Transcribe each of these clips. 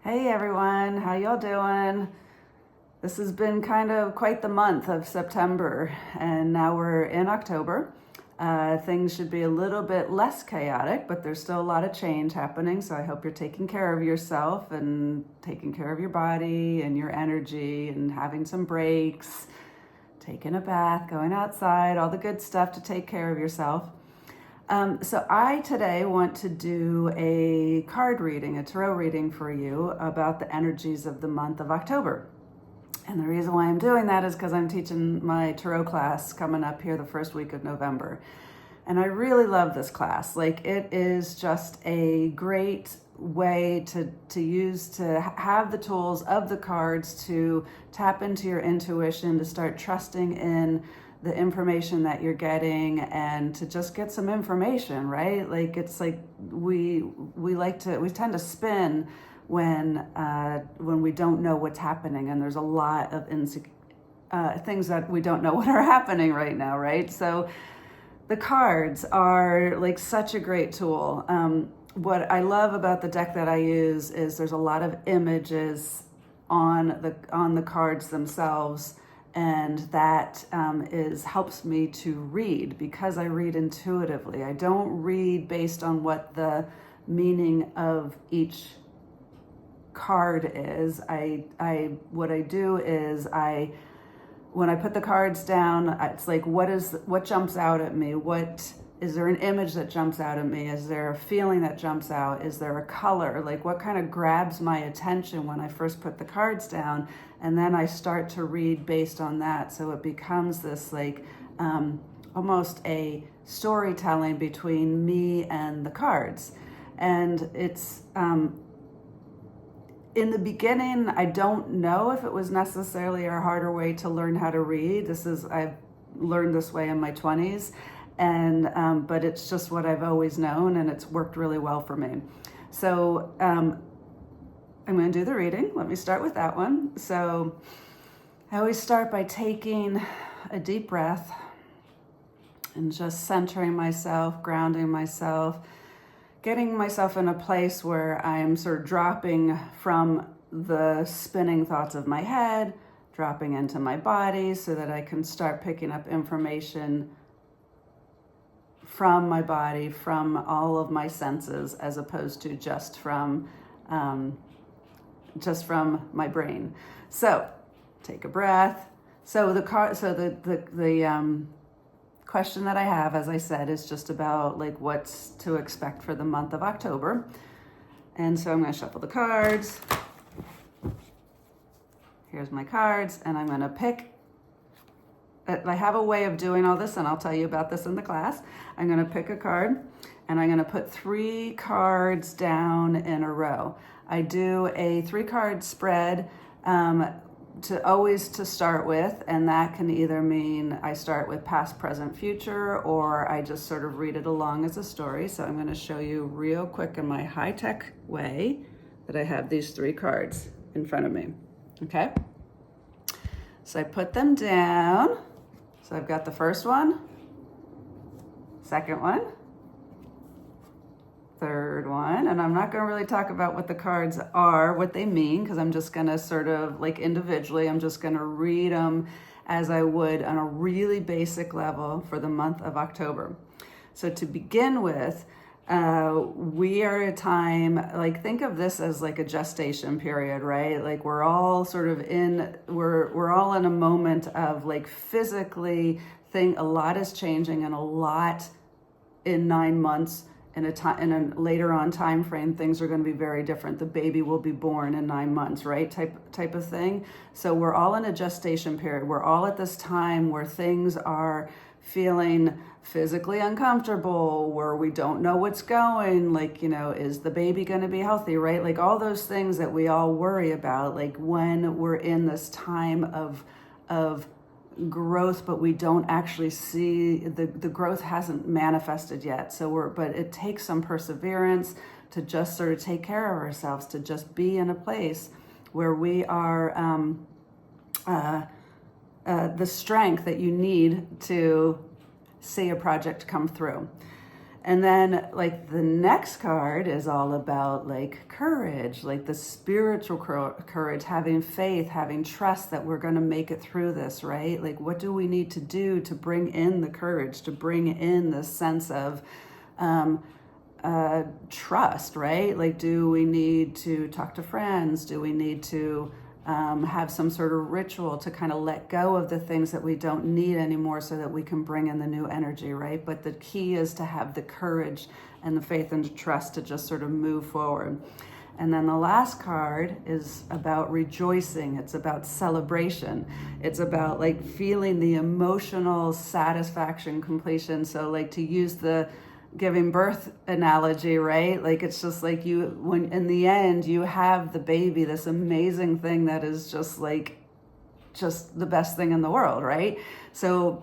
Hey everyone, how y'all doing? This has been kind of quite the month of September, and now we're in October. Things should be a little bit less chaotic, but there's still a lot of change happening. So I hope you're taking care of yourself and taking care of your body and your energy and having some breaks, taking a bath, going outside, all the good stuff to take care of yourself. So I today want to do a card reading, a tarot reading for you about the energies of the month of October. And the reason why I'm doing that is because I'm teaching my tarot class coming up here the first week of November. And I really love this class. Like, it is just a great way to use to have the tools of the cards to tap into your intuition, to start trusting in the information that you're getting, and to just get some information, right? Like, it's like we tend to spin when we don't know what's happening, and there's a lot of things that we don't know what are happening right now, right? So the cards are like such a great tool. What I love about the deck that I use is there's a lot of images on the cards themselves, and that helps me to read, because I read intuitively. I don't read based on what the meaning of each card is. What I do is when I put the cards down, it's like, what jumps out at me? Is there an image that jumps out at me? Is there a feeling that jumps out? Is there a color? Like, what kind of grabs my attention when I first put the cards down? And then I start to read based on that. So it becomes this like almost a storytelling between me and the cards. And it's in the beginning, I don't know if it was necessarily a harder way to learn how to read. I've learned this way in my 20s. And but it's just what I've always known, and it's worked really well for me. So I'm going to do the reading. Let me start with that one. So I always start by taking a deep breath and just centering myself, grounding myself, getting myself in a place where I'm sort of dropping from the spinning thoughts of my head, dropping into my body so that I can start picking up information from my body, from all of my senses, as opposed to just from my brain. So take a breath. So the question that I have, as I said, is just about like what's to expect for the month of October. And so I'm going to shuffle the cards. Here's my cards, and I'm going to pick. I have a way of doing all this, and I'll tell you about this in the class. I'm going to pick a card, and I'm going to put 3 cards down in a row. I do a 3-card spread to start with, and that can either mean I start with past, present, future, or I just sort of read it along as a story. So I'm going to show you real quick in my high-tech way that I have these 3 cards in front of me. Okay? So I put them down. So I've got the first one, second one, third one, and I'm not going to really talk about what the cards are, what they mean, because I'm just going to sort of like individually, I'm just going to read them as I would on a really basic level for the month of October. So to begin with, we are at a time, like, think of this as like a gestation period, right? Like, we're all sort of we're all in a moment of like physically a lot is changing, and a lot in 9 months in a later on time frame, things are going to be very different. The baby will be born in 9 months, right? Type of thing. So we're all in a gestation period. We're all at this time where things are feeling physically uncomfortable, where we don't know what's going, like, is the baby going to be healthy, right? Like, all those things that we all worry about, like when we're in this time of growth, but we don't actually see the growth hasn't manifested yet. But it takes some perseverance to just sort of take care of ourselves, to just be in a place where we are the strength that you need to see a project come through. And then like the next card is all about like courage, like the spiritual courage, having faith, having trust that we're going to make it through this, right? Like what do we need to do to bring in the courage, to bring in this sense of trust, right? Like, do we need to talk to friends? Do we need to have some sort of ritual to kind of let go of the things that we don't need anymore so that we can bring in the new energy, right? But the key is to have the courage and the faith and the trust to just sort of move forward. And then the last card is about rejoicing. It's about celebration. It's about like feeling the emotional satisfaction, completion. So like to use the giving birth analogy, right? Like it's just like you, when in the end you have the baby, this amazing thing that is just like just the best thing in the world, right? So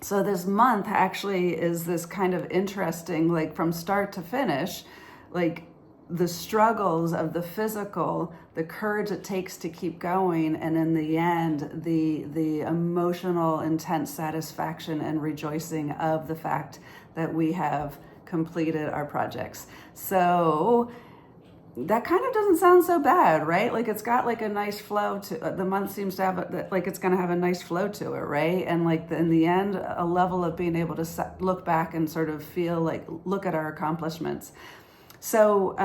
this month actually is this kind of interesting, like from start to finish, like the struggles of the physical, the courage it takes to keep going, and in the end, the emotional, intense satisfaction and rejoicing of the fact that we have completed our projects. So that kind of doesn't sound so bad, right? Like it's got like a nice flow to the month, seems to have like it's going to have a nice flow to it, right? And like in the end, a level of being able to look back and sort of feel like, look at our accomplishments. So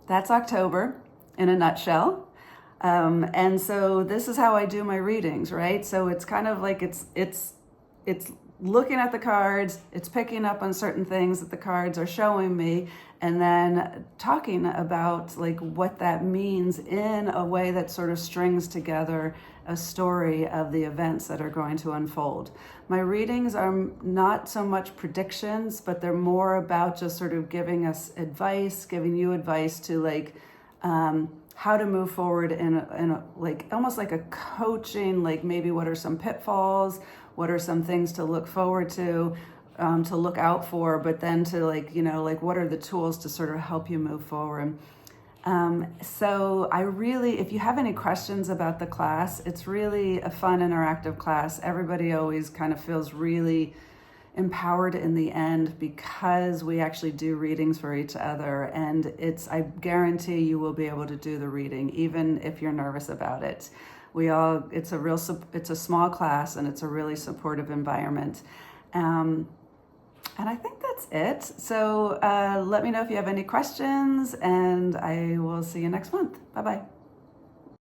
that's October in a nutshell. And so this is how I do my readings, right? So it's kind of like it's looking at the cards, it's picking up on certain things that the cards are showing me, and then talking about like what that means in a way that sort of strings together a story of the events that are going to unfold. My readings are not so much predictions, but they're more about just sort of giving us advice, giving you advice to like how to move forward in a like almost like a coaching, like maybe what are some pitfalls, what are some things to look forward to look out for, but then to like, you know, like what are the tools to sort of help you move forward. So I really, if you have any questions about the class, it's really a fun, interactive class. Everybody always kind of feels really empowered in the end because we actually do readings for each other, and I guarantee you will be able to do the reading even if you're nervous about it. It's a small class, and it's a really supportive environment. And I think that's it. So let me know if you have any questions, and I will see you next month. Bye-bye.